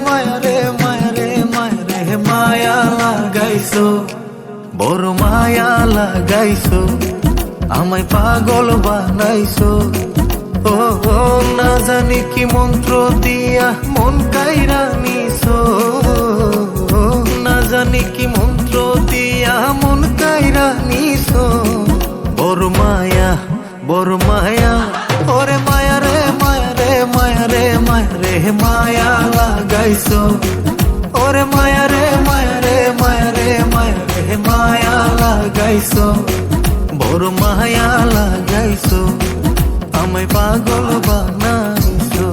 মায়া রে মায়া রে মায়া রে মায়া লাগাইছো, বড় মায়া লাগাইছো, আমায় পাগল বানাইছো। ও না জানি কি মন্ত্র দিয়া মন কাইরা নিছো, না জানি কি মন্ত্র দিয়া মন কাইরা নিছো। বড় মায়া বড় মায়া, ওরে মায়া রে মায়া রে মায়া রে মায়া রে মায়া লাগাইছো, ওরে মায়া রে মায়া রে মায়া রে মায়া রে মায়া লাগাইছো, বড় মায়া লাগাইছো, আমায় পাগল বানাইছো।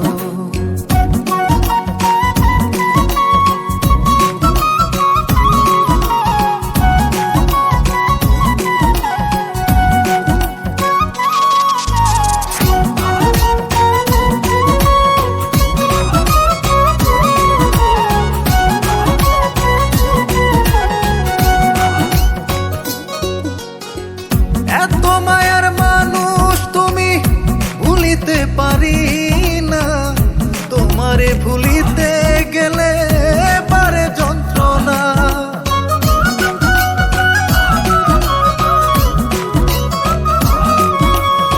এত মায়ার মানুষ তুমি ভুলিতে পারি না, তোমারে ভুলিতে গেলে পারে যন্ত্রণা।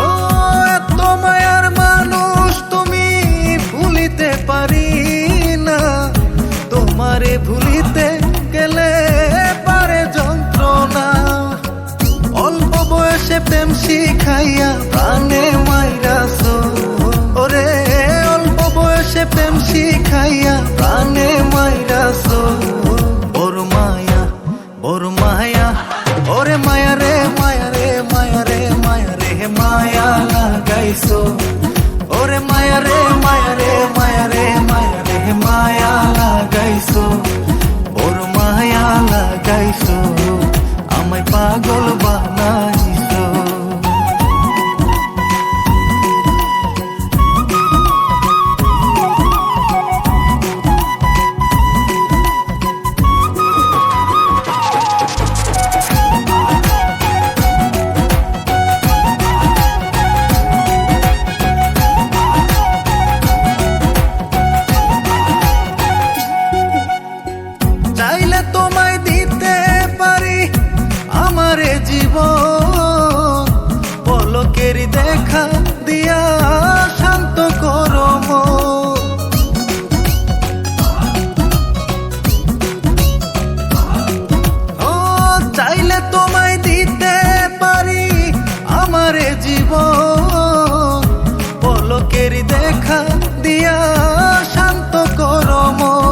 ও এত মায়ার মানুষ তুমি ভুলিতে পারি না, তোমারে ভুলিতে গেলে পারে যন্ত্রণা। অল্প বয়সে প্রেম শিখাইয়া প্রাণে মাইরাছো, ওরে অল্প বয়সে প্রেম শিখাইয়া প্রাণে মাইরাছো। বড় মায়া বড় মায়া, ওরে মায়া রে মায়া রে মায়া রে মায়া রে মায়া লাগাইছো, ওরে মায়া রে মায়া রে মায়া রে মায়া রে মায়া লাগাইছো, বড় মায়া লাগাইছো, আমায় পাগল বানাইছো। চাইলে তোমায় দিতে পারি আমারে জীবন, পলকের দেখা দিয়া শান্ত করো মন। ও চাইলে তোমায় দিতে পারি আমারে জীবন, পলকের দেখা দিয়া শান্ত করো মন।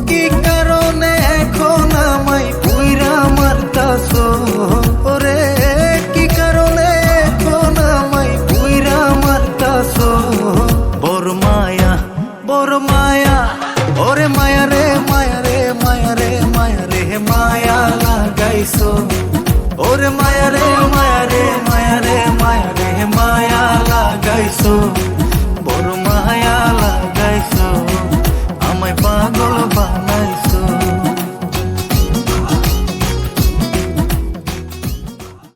কি কারণে এখন আমায় পুইরা মারতাছো, ওরে কি কারণে এখন আমায় পুইরা মারতাছো। বড় মায়া বড় মায়া, ওরে মায়া রে মায়া রে মায়া রে মায়া রে মায়া লাগাইছো, ওরে মায়া রে মায়া রে মায়া রে মায়া রে মায়া লাগাইছো, বড় মায়া